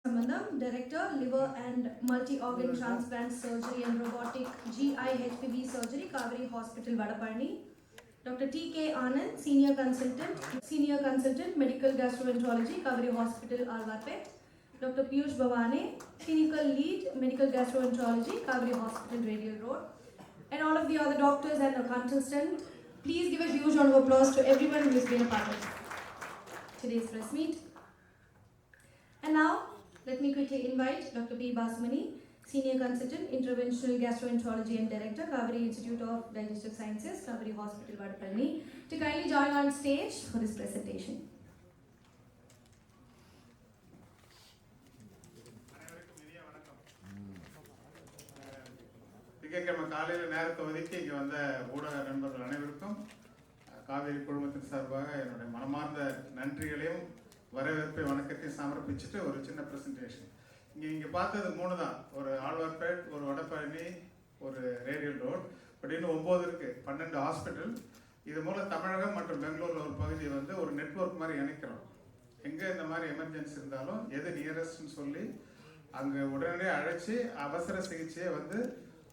Sambandam, Director, Liver and Multi-Organ Transplant Surgery and Robotic GIHPV Surgery, Kaveri Hospital, Vadapalani. Dr. T.K. Anand, Senior Consultant, Medical Gastroenterology, Kaveri Hospital, Alvarpet. Dr. Piyush Bhavane, Clinical Lead, Medical Gastroenterology, Kaveri Hospital, Radial Road. And all of the other doctors and the contestants, please give a huge round of applause to everyone who has been a part of today's press meet. And now, let me quickly invite Dr. B. Basmani, Senior Consultant, Interventional Gastroenterology and Director, Kaveri Institute of Digestive Sciences, Kaveri Hospital, Vadapalani, to kindly join on stage for this presentation. திங்கட்கிழமை காலையில் நேரத்தை ஒதுக்கி இங்கே வந்த ஊடக நண்பர்கள் அனைவருக்கும் காவேரி குழுமத்தின் சார்பாக என்னுடைய மனமார்ந்த நன்றிகளையும் வரவேற்பை வணக்கத்தையும் சமர்ப்பிச்சுட்டு ஒரு சின்ன ப்ரெசன்டேஷன். இங்கே பார்த்தது 3 தான், ஒரு ஆழ்வார்பேட், ஒரு வடபழனி, ஒரு ரேடியல் ரோட். பட் இன்னும் 9 இருக்குது, 12 ஹாஸ்பிட்டல். இது மூலம் தமிழகம் மற்றும் பெங்களூரில் ஒரு பகுதியை வந்து ஒரு நெட்வொர்க் மாதிரி இணைக்கிறோம். எங்கே இந்த மாதிரி எமர்ஜென்சி இருந்தாலும் எது நியரஸ்ட்னு சொல்லி அங்கே உடனே அழைச்சி அவசர சிகிச்சையை வந்து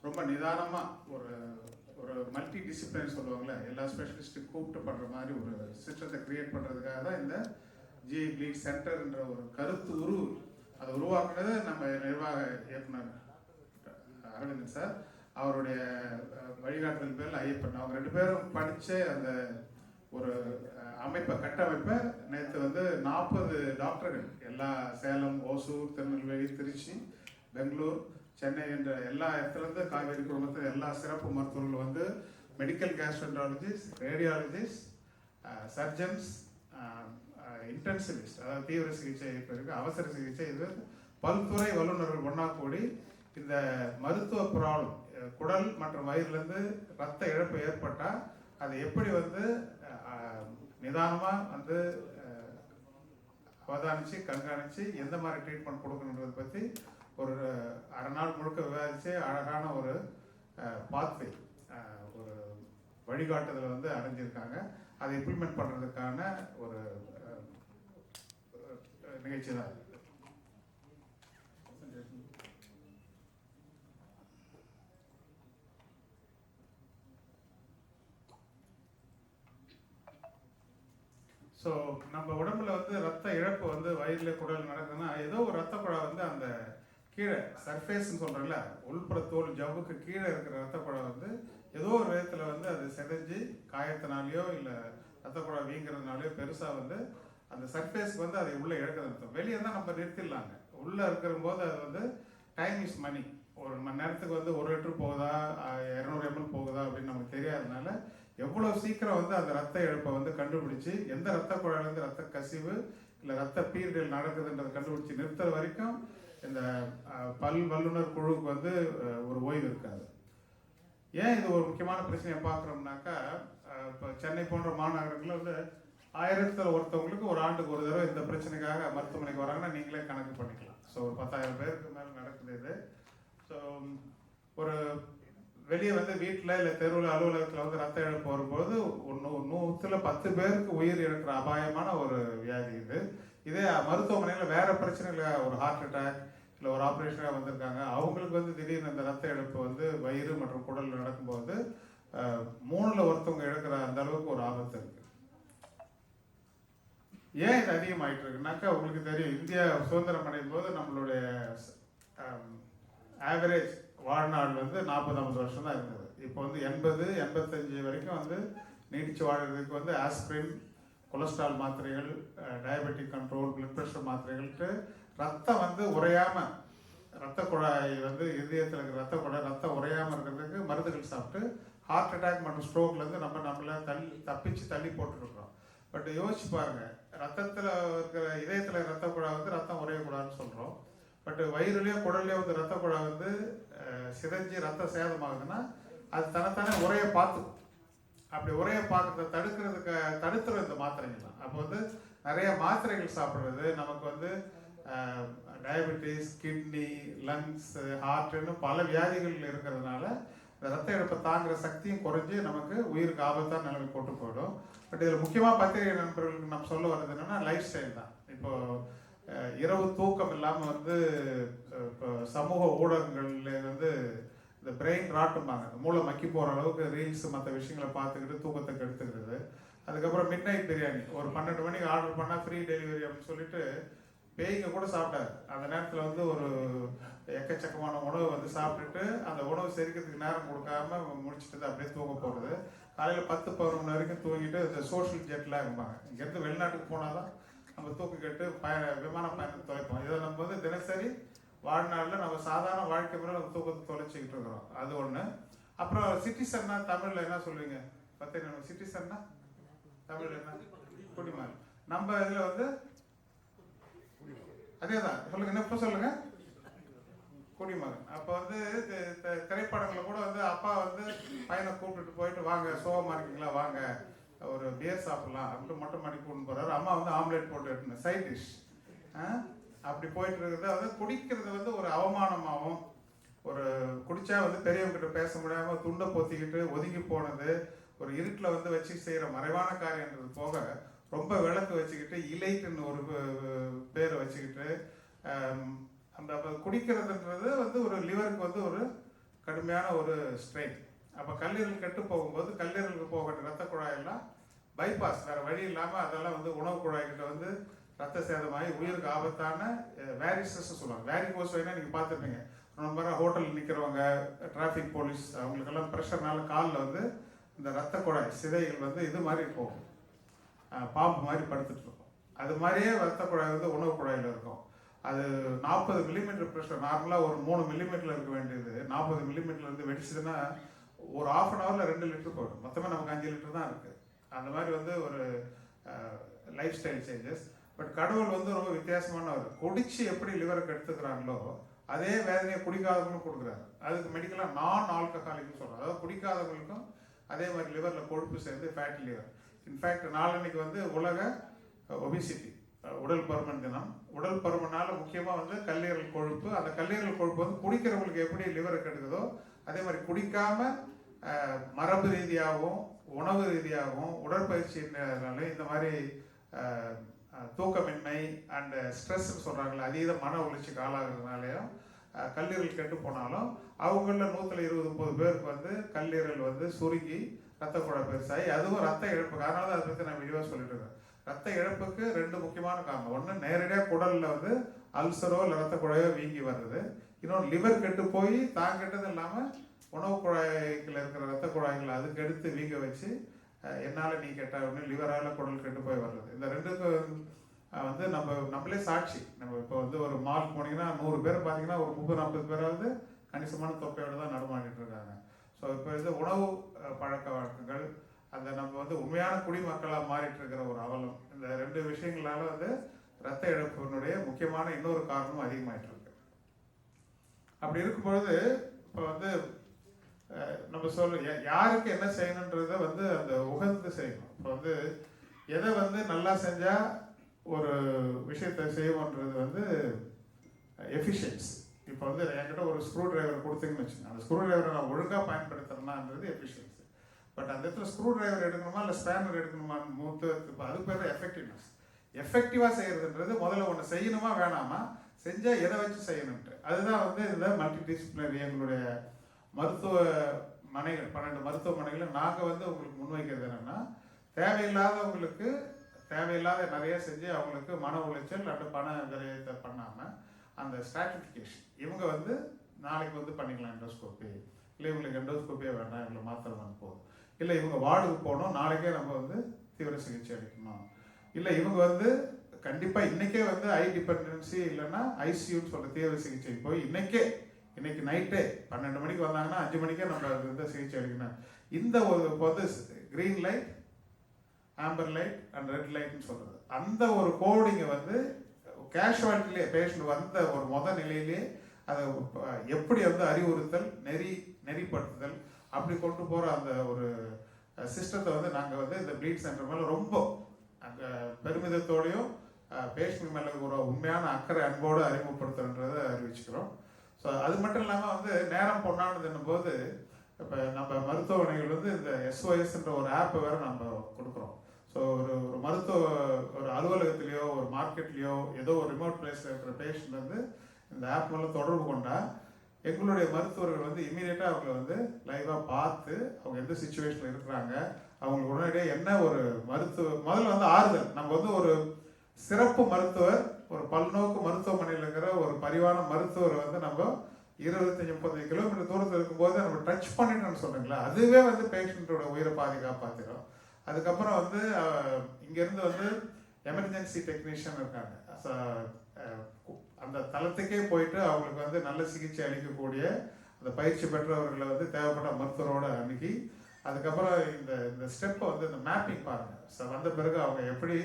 ரொம்ப நிதானமாக ஒரு மல்டி டிசிப்ளின் சொல்லுவாங்களே, எல்லா ஸ்பெஷலிஸ்ட்டும் கூப்பிட்டு பண்ணுற மாதிரி ஒரு சிஸ்டத்தை கிரியேட் பண்ணுறதுக்காக தான் இந்த ஜி ப்ளீட் சென்டர்ன்ற ஒரு கருத்து அதை உருவாக்குனது நம்ம நிர்வாக இயக்குனர் அரவிந்தன் சார். அவருடைய வழிகாட்டுதல் பேரில் ஐயப்பன் அவங்க 2 பேரும் படித்த அந்த ஒரு கட்டமைப்பை நேற்று வந்து 40 டாக்டர்கள் எல்லா சேலம், ஓசூர், திருநெல்வேலி, திருச்சி, பெங்களூர், சென்னை என்ற எல்லா இடத்துலேருந்து காவேரி குடும்பத்தில் எல்லா சிறப்பு மருத்துவர்கள் வந்து மெடிக்கல் கேஸ்ட்ரோஎன்டராலஜிஸ்ட், ரேடியாலஜிஸ்ட், சர்ஜன்ஸ், இன்டென்சிவிஸ்ட், அதாவது தீவிர சிகிச்சை, இப்போ இருக்குது அவசர சிகிச்சை, இது பல்துறை வல்லுநர்கள் ஒன்றா கூடி இந்த மருத்துவ ப்ராப்ளம் குடல் மற்றும் வயிறுலேருந்து ரத்த இழப்பு ஏற்பட்டால் அதை எப்படி வந்து நிதானமாக வந்து அவதானித்து கண்காணித்து எந்த மாதிரி ட்ரீட்மெண்ட் கொடுக்கணுன்றதை பற்றி ஒரு அரை நாள் முழுக்க விவாதித்து அழகான ஒரு பாத்வே, ஒரு வழிகாட்டுதலை வந்து அடைஞ்சிருக்காங்க. அதை இம்ப்ளிமெண்ட் பண்ணுறதுக்கான ஒரு நிகழ்ச்சி தான். ஸோ நம்ம உடம்புல வந்து ரத்த இழப்பு வந்து வயிறுல குடல் நடக்குதுன்னா ஏதோ ஒரு ரத்த குழாய் வந்து அந்த கீழே சர்ஃபேஸ்ன்னு சொல்கிறோம்ல, உள்புற தோல் ஜவ்வுக்கு கீழே இருக்கிற ரத்த குழாய் வந்து ஏதோ ஒரு விதத்தில் வந்து அது செதஞ்சு காயத்தினாலேயோ இல்லை ரத்த குழாய் வீங்கிறதுனாலையோ பெருசாக வந்து அந்த சர்ஃபேஸ்க்கு வந்து அதை உள்ளே இழக்கிறது அர்த்தம். வெளியே தான் நம்ம நிறுத்திடலாங்க. உள்ளே இருக்கிற போது அது வந்து டைம் இஸ் மணி. ஒரு மணி நேரத்துக்கு வந்து 1 லிட்டர் போகுதா 200 ml போகுதா அப்படின்னு நமக்கு தெரியாதனால எவ்வளோ சீக்கிரம் வந்து அந்த ரத்த இழப்பை வந்து கண்டுபிடிச்சி எந்த ரத்த குழாயிலேருந்து ரத்த கசிவு இல்லை ரத்த பீரியல் நடக்குதுன்றதை கண்டுபிடிச்சி நிறுத்துற வரைக்கும் இந்த பல் வல்லுநர் குழுவுக்கு வந்து ஒரு ஓய்வு இருக்காது. ஏன் இது ஒரு முக்கியமான பிரச்சனையை பார்க்குறோம்னாக்கா, இப்போ சென்னை போன்ற மாநகரங்களில் வந்து 1000 ஒருத்தவங்களுக்கு ஒரு ஆண்டுக்கு ஒரு தடவை இந்த பிரச்சனைக்காக மருத்துவமனைக்கு வராங்கன்னா நீங்களே கணக்கு பண்ணிக்கலாம். ஸோ ஒரு 10,000 பேருக்கு மேலே நடக்குது இது. ஸோ ஒரு வெளியே வந்து வீட்டில் இல்லை தெருவில் அலுவலகத்தில் வந்து ரத்த இழப்பு வரும்போது 100 பேருக்கு உயிர் இழக்கிற அபாயமான ஒரு வியாதி இது. இதே மருத்துவமனையில் வேற பிரச்சனைகள், ஒரு ஹார்ட் அட்டாக் இல்லை ஒரு ஆப்ரேஷனாக வந்திருக்காங்க, அவங்களுக்கு வந்து திடீர்னு இந்த ரத்த இழப்பு வந்து வயிறு மற்றும் குடல் நடக்கும்போது 3ல் ஒருத்தவங்க இழக்கிற அந்த அளவுக்கு ஒரு ஆபத்து இருக்கு. ஏன் இது அதிகமாயிட்டு இருக்குனாக்கா, உங்களுக்கு தெரியும், இந்தியா சுதந்திரம் அடையும் போது நம்மளுடைய ஆவரேஜ் வாழ்நாள் வந்து 40-50 வருஷம் தான் இருந்தது. இப்போ வந்து 80-85 வரைக்கும் வந்து நீடிச்சு வாழ்றதுக்கு வந்து ஆஸ்பிரின், கொலஸ்ட்ரால் மாத்திரைகள், டயபெட்டிக் கண்ட்ரோல், பிளட் ப்ரெஷர் மாத்திரைகள்ட்டு ரத்தம் வந்து உறையாமல், ரத்த குழாய் வந்து இதயத்தில் இருக்கிற ரத்த குழாய் ரத்தம் உறையாமல் இருக்கிறதுக்கு மருந்துகள் சாப்பிட்டு ஹார்ட் அட்டாக் மற்றும் ஸ்ட்ரோக்லேருந்து நம்மளை தள்ளி போட்டுருக்குறோம். பட் யோசிச்சு பாருங்க, ரத்தத்தில் இருக்கிற இதயத்தில் ரத்த குழாய் வந்து ரத்தம் உறையக்கூடாதுன்னு சொல்கிறோம். பட் வயிறுலேயோ குடல்லையோ வந்து ரத்த குழாய் வந்து சிதைஞ்சு ரத்த சேதமாகுதுன்னா அது தனத்தானே உரையை பார்த்துக்கும். அப்படி உரையை பார்க்கறத தடுத்துரும் இந்த மாத்திரைகள் தான். அப்போ வந்து நிறைய மாத்திரைகள் சாப்பிட்றது நமக்கு வந்து டயபெட்டிஸ், கிட்னி, லங்ஸ், ஹார்ட்னு பல வியாதிகள் இருக்கிறதுனால இந்த ரத்த இழப்பை தாங்குகிற சக்தியும் குறைஞ்சி நமக்கு உயிருக்கு ஆபத்தான நிலைமை போட்டு போயிடும். பட் இதில் முக்கியமாக பத்திரிகை நண்பர்களுக்கு நம்ம சொல்ல வர்றது என்னென்னா லைஃப் ஸ்டைல் தான். இப்போது இரவு தூக்கம் இல்லாமல் வந்து இப்போ சமூக ஊடகங்கள்ல வந்து இந்த பிரெயின் ராட்டும்பாங்க, மூளை மக்கி போகிற அளவுக்கு ரீல்ஸ் மற்ற விஷயங்களை பார்த்துக்கிட்டு தூக்கத்தை கெடுத்துக்கிறது. அதுக்கப்புறம் மிட் நைட் பிரியாணி ஒரு 12 மணிக்கு ஆர்டர் பண்ணால் ஃப்ரீ டெலிவரி அப்படின்னு சொல்லிட்டு பேய்ங்க கூட சாப்பிட்டாரு. அந்த நேரத்தில் வந்து ஒரு எக்கச்சக்கமான உணவு வந்து சாப்பிட்டுட்டு அந்த உணவு செரிக்கிறதுக்கு நேரம் கொடுக்காம முடிச்சுட்டு அப்படியே தூங்க போகிறது. காலையில் 10-11 மணி வரைக்கும் தூங்கிட்டு இந்த சோஷியல் ஜெட்லாம் இருப்பாங்க. இங்கேருந்து வெளிநாட்டுக்கு போனால் தான் நம்ம தூக்கம் கெட்டு விமான பயணத்தை தொலைப்போம். இதை நம்ம வந்து தினசரி வாழ்நாளில் நம்ம சாதாரண வாழ்க்கை முறை நம்ம தூக்கத்தை தொலைச்சிக்கிட்டு இருக்கிறோம். அது ஒன்று. அப்புறம் சிட்டிசன்னா தமிழில் என்ன சொல்லுவீங்க? பார்த்தீங்கன்னா சிட்டிசன்னா தமிழில் என்ன? குடிமகன். நம்ம இதில் வந்து அதே தான் சொல்லுங்க, என்ன இப்போ சொல்லுங்க, குடிமகன். அப்போ வந்து திரைப்படங்களை கூட வந்து அப்பா வந்து பையனை கூப்பிட்டுட்டு போயிட்டு வாங்க சோகமாக இருக்கீங்களா வாங்க ஒரு பியர் சாப்பிடலாம் அப்படின்ட்டு மொட்டை மாடி கூட்டின்னு போகிறாரு. அம்மா வந்து ஆம்லேட் போட்டு எடுத்துனேன் சைட் டிஷ் அப்படி போயிட்டு இருக்கிறது வந்து குடிக்கிறது வந்து ஒரு அவமானமாகவும், ஒரு குடிச்சா வந்து பெரியவங்க கிட்ட பேச முடியாமல் துண்டை பொத்திக்கிட்டு ஒதுங்கி போனது, ஒரு இருட்டில் வந்து வச்சு செய்கிற மறைவான காரியன்றது போக ரொம்ப விளக்கு வச்சுக்கிட்டு இலைட்டுன்னு ஒரு பேரை வச்சுக்கிட்டு அந்த குடிக்கிறதுன்றது வந்து ஒரு லிவருக்கு வந்து ஒரு கடுமையான ஒரு ஸ்ட்ரெயின். அப்போ கல்லீரல் கெட்டு போகும்போது கல்லீரலுக்கு போகிற ரத்த குழாயெல்லாம் பைபாஸ் வேறு வழி இல்லாமல் அதெல்லாம் வந்து உணவு குழாய்கிட்ட வந்து ரத்த சேதமாகி உயிருக்கு ஆபத்தான வேரிசஸ் சொல்லுவாங்க. வேரிகோஸ் வேணா நீங்கள் பார்த்துருப்பீங்க. ரொம்ப ஹோட்டலில் நிற்கிறவங்க, டிராஃபிக் போலீஸ், அவங்களுக்கெல்லாம் ப்ரெஷர்னால காலில் வந்து இந்த ரத்த குழாய் சிதைகள் வந்து இது மாதிரி போகும், பாம்பு மாதிரி படுத்துட்டு இருக்கும். அது மாதிரியே ரத்த குழாய் வந்து உணவு குழாயில் இருக்கும். அது 40 மில்லிமீட்டர் ப்ரெஷர், நார்மலாக ஒரு 3 மில்லிமீட்டரில் இருக்க வேண்டியது 40 மில்லிமீட்டர்லேருந்து வெடிச்சதுன்னா ஒரு 1/2 ஹவரில் 2 லிட்டர் போயிடும். மொத்தமாக நமக்கு 5 லிட்டர் தான் இருக்குது. அந்த மாதிரி வந்து ஒரு லைஃப் ஸ்டைல் சேஞ்சஸ். பட் கடவுள் வந்து ரொம்ப வித்தியாசமானவர். குடிச்சு எப்படி லிவருக்கு எடுத்துக்கிறாங்களோ அதே வேதனையை குடிக்காதவங்களும் கொடுக்குறாரு. அதுக்கு மெடிக்கலாக நான் ஆல்கஹாலிக்னு சொல்கிறோம். அதாவது குடிக்காதவங்களுக்கும் அதே மாதிரி லிவரில் கொழுப்பு சேர்ந்து ஃபேட்டி லிவர். இன்ஃபேக்ட் நாளன்னைக்கு வந்து உலக ஒபிசிட்டி உடல் பருமன் தினம். உடல் பருமனால முக்கியமாக வந்து கல்லீரல் கொழுப்பு. அந்த கல்லீரல் கொழுப்பு வந்து குடிக்கிறவங்களுக்கு எப்படி லிவருக்கு எடுக்குதோ அதே மாதிரி குடிக்காம மரபு ரீதியாகவும் உணவு ரீதியாகவும் உடற்பயிற்சினால இந்த மாதிரி தூக்கமின்மை அண்ட் ஸ்ட்ரெஸ்ன்னு சொல்கிறாங்களே அதீத மன உளைச்சிக்கு ஆளாகிறதுனாலையும் கல்லீரல் கெட்டு போனாலும் அவங்களில் 120-130 பேருக்கு வந்து கல்லீரல் வந்து சுருங்கி ரத்த குழாய் பெருசாகி அதுவும் ரத்த இழப்பு. அதனால தான் அதை பற்றி நான் விரிவாக சொல்லிட்டு இருக்கேன். ரத்த இழப்புக்கு 2 முக்கியமான காரணம். ஒன்று நேரடியாக குடலில் வந்து அல்சரோ இல்லை ரத்த குழாயோ வீங்கி வர்றது. இன்னொன்று லிவர் கெட்டு போய் தான் கெட்டது இல்லாமல் உணவு குழாய்கள் இருக்கிற ரத்த குழாய்களை அதுக்கு எடுத்து வீங்க வச்சு என்னால் நீ கெட்ட லிவரால் குடல் கெட்டு போய் வர்றது. இந்த 2க்கு வந்து நம்மளே சாட்சி. நம்ம இப்போ வந்து ஒரு மால் போனீங்கன்னா 100 பேர் பார்த்தீங்கன்னா ஒரு 30-40 பேராவது கணிசமான தொகையோடு தான் நடமாடிட்டு இருக்காங்க. ஸோ இப்போ இது உணவு பழக்க வழக்கங்கள், அந்த நம்ம வந்து உண்மையான குடிமக்களாக மாறிட்டு இருக்கிற ஒரு அவலம், இந்த 2 விஷயங்களால வந்து ரத்த இழப்பினுடைய முக்கியமான இன்னொரு காரணமும் அதிகமாயிட்டு இருக்கு. அப்படி இருக்கும்பொழுது இப்போ வந்து நம்ம யாருக்கு என்ன செய்யணுன்றத வந்து அந்த உகந்து செய்யணும். இப்போ வந்து எதை வந்து நல்லா செஞ்சால் ஒரு விஷயத்தை செய்வோன்றது வந்து எஃபிஷியன்சி. இப்போ வந்து என்கிட்ட ஒரு ஸ்க்ரூ டிரைவர் கொடுத்தீங்கன்னு வச்சுக்கோங்க, அந்த ஸ்க்ரூ டிரைவரை நான் ஒழுங்காக பயன்படுத்துறேன்னான்றது எஃபிஷியன்சி. பட் அந்த இடத்துல ஸ்க்ரூ டிரைவர் எடுக்கணுமா இல்லை ஸ்பேனர் எடுக்கணுமான்னு மூத்தத்துக்கு அது பேர் எஃபெக்டிவ்னஸ். எஃபெக்டிவாக செய்கிறதுன்றது முதல்ல ஒன்று செய்யணுமா வேணாமா, செஞ்சால் எதை வச்சு செய்யணுன்ட்டு. அதுதான் வந்து இந்த மல்டி டிசிப்ளினரி எங்களுடைய மருத்துவமனைகள் 12 மருத்துவமனைகளில் நாங்கள் வந்து உங்களுக்கு முன்வைக்கிறது என்னென்னா, தேவையில்லாதவங்களுக்கு தேவையில்லாத நிறைய செஞ்சு அவங்களுக்கு மன உளைச்சல் அல்லது பண விரயத்தை பண்ணாமல் அந்த ஸ்ட்ராட்டிஃபிகேஷன் இவங்க வந்து நாளைக்கு வந்து பண்ணிக்கலாம் எண்டோஸ்கோப்பி, இல்லை இவங்களுக்கு எண்டோஸ்கோப்பியே வேண்டாம் இவங்களை மாத்திரம் போதும், இல்லை இவங்க வார்டுக்கு போகணும் நாளைக்கே நம்ம வந்து தீவிர சிகிச்சை அளிக்கணும், இல்லை இவங்க வந்து கண்டிப்பாக இன்றைக்கே வந்து ஐ டிபெண்டன்சி இல்லைன்னா ஐசியூன்னு சொல்கிற தீவிர சிகிச்சை போய் இன்னைக்கு நைட்டே 12 மணிக்கு வந்தாங்கன்னா 5 மணிக்கே நம்ம வந்து சிகிச்சை அளிக்கணும். இந்த ஒரு வந்து green light, amber light and red லைட்னு சொல்கிறது அந்த ஒரு கோடிங்கை வந்து கேஷுவாலிட்டிலே பேஷண்ட் வந்த ஒரு நிலையிலே அதை எப்படி வந்து அறிவுறுத்தல் நெறிப்படுத்துதல் அப்படி கொண்டு போகிற அந்த ஒரு சிஸ்டத்தை வந்து நாங்கள் வந்து இந்த ப்ளீட் சென்டர் மேலே ரொம்ப அங்கே பெருமிதத்தோடையும் பேஷண்ட் மேலே ஒரு உண்மையான அக்கறை அன்போடு அறிமுகப்படுத்துறன்றதை அறிவிச்சுக்கிறோம். ஸோ அது மட்டும் இல்லாமல் வந்து நேரம் பொண்ணானதுன்னும் போது இப்போ நம்ம மருத்துவமனைகள் வந்து இந்த SOSன்ற ஒரு ஆப்பை வேறு நம்ம கொடுக்குறோம். ஸோ ஒரு மருத்துவ ஒரு அலுவலகத்திலையோ ஒரு மார்க்கெட்லேயோ ஏதோ ஒரு ரிமோட் பிளேஸில் இருக்கிற பேஷண்ட் வந்து இந்த ஆப் மூலம் தொடர்பு கொண்டால் எங்களுடைய மருத்துவர்கள் வந்து இமீடியட்டாக அவங்களை வந்து லைவாக பார்த்து அவங்க எந்த சுச்சுவேஷனில் இருக்கிறாங்க, அவங்களுக்கு உடனடியாக என்ன ஒரு முதல்ல வந்து ஆறுதல். நம்ம வந்து ஒரு சிறப்பு மருத்துவர், ஒரு பல்நோக்கு மருத்துவமனையில் இருக்கிற ஒரு பரிவான மருத்துவரை வந்து நம்ம 25-30 கிலோமீட்டர் தூரத்தில் இருக்கும்போது நம்ம டச் பண்ணிட்டோம்னு சொல்கிறீங்களா, அதுவே வந்து பேஷண்ட்டோட உயிரை காப்பாற்றிடும். அதுக்கப்புறம் வந்து இங்கேருந்து வந்து எமர்ஜென்சி டெக்னீஷியன் இருக்காங்க. அந்த தளத்துக்கே போயிட்டு அவங்களுக்கு வந்து நல்ல சிகிச்சை அளிக்கக்கூடிய அந்த பயிற்சி பெற்றவர்களை வந்து தேவைப்பட்ட மருத்துவரோடு அணுகி, அதுக்கப்புறம் இந்த ஸ்டெப்பை வந்து இந்த மேப்பிங் பாருங்கள். வந்த பிறகு அவங்க எப்படி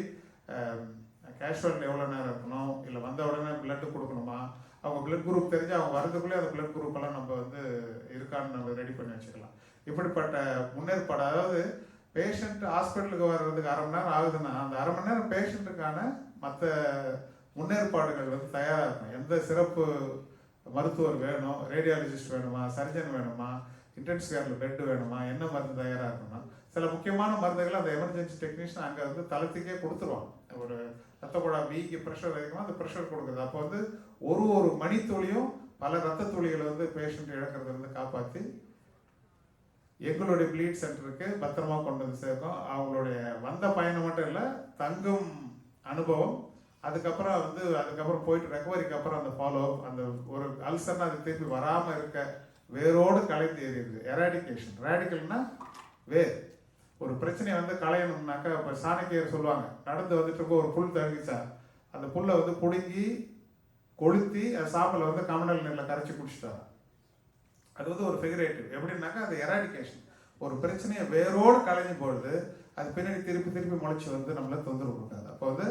கேஷுவல் எவ்வளோ நேரம் இருக்கணும், இல்லை வந்த உடனே பிளட்டு கொடுக்கணுமா, அவங்க பிளட் குரூப் தெரிஞ்சு அவங்க வரதுக்குள்ளே அந்த பிளட் குரூப் எல்லாம் நம்ம வந்து இருக்கான்னு நம்ம ரெடி பண்ணி வச்சுக்கலாம். இப்படிப்பட்ட முன்னேற்பாடு, அதாவது பேஷண்ட் ஹாஸ்பிட்டலுக்கு வர்றதுக்கு அரை மணி நேரம் ஆகுதுன்னா அந்த அரை மணி நேரம் பேஷண்ட்டுக்கான மற்ற முன்னேற்பாடுகள் வந்து தயாராக இருக்கும். எந்த சிறப்பு மருத்துவர் வேணும், ரேடியாலஜிஸ்ட் வேணுமா, சர்ஜன் வேணுமா, இன்டென்சிவ் கேரில் பெட் வேணுமா, என்ன மருந்து தயாராக இருக்கணும்னா சில முக்கியமான மருந்துகளை அந்த எமர்ஜென்சி டெக்னீஷியன் அங்கே வந்து தளத்துக்கே கொடுத்துருவாங்க. ஒரு ரத்த குழா வீங்கி ப்ரெஷர் அதிகமாக அந்த ப்ரெஷர் கொடுக்குது. அப்போ வந்து ஒரு மணித்துளியும் பல ரத்த துளிகளை வந்து பேஷண்ட் இழக்கிறதுலேருந்து காப்பாற்றி எங்களுடைய ப்ளீட் சென்டருக்கு பத்திரமா கொண்டு வந்து சேர்க்கும். அவங்களுடைய வந்த பயணம் மட்டும் இல்லை, தங்கும் அனுபவம், அதுக்கப்புறம் போயிட்டு ரெக்கவரிக்கு அப்புறம் அந்த ஃபாலோ, அந்த ஒரு அல்சர்னா அது திருப்பி வராமல் இருக்க வேரோடு களைந்து எறியுது. எராடிகேஷன், ரேடிக்கல்னா வேர். ஒரு பிரச்சனையை வந்து களையணும்னாக்கா இப்போ சாணக்கியர் சொல்லுவாங்க, நடந்து வந்துட்டு ஒரு புல் தழுவிச்சா அந்த புல்லை வந்து பிடுங்கி கொளுத்தி அது சாப்பில் வந்து கமண்டல் நெல்லை கரைச்சி குடிச்சிட்டாங்க. அது வந்து ஒரு ஃபிகரேட்டிவ். எப்படின்னாக்கா அது எராடிகேஷன். ஒரு பிரச்சனையை வேரோடு களைஞ்சி பொழுது அது பின்னாடி திருப்பி முளைச்சி வந்து நம்மளை தொந்தரவு கொடுக்காது. அப்போ வந்து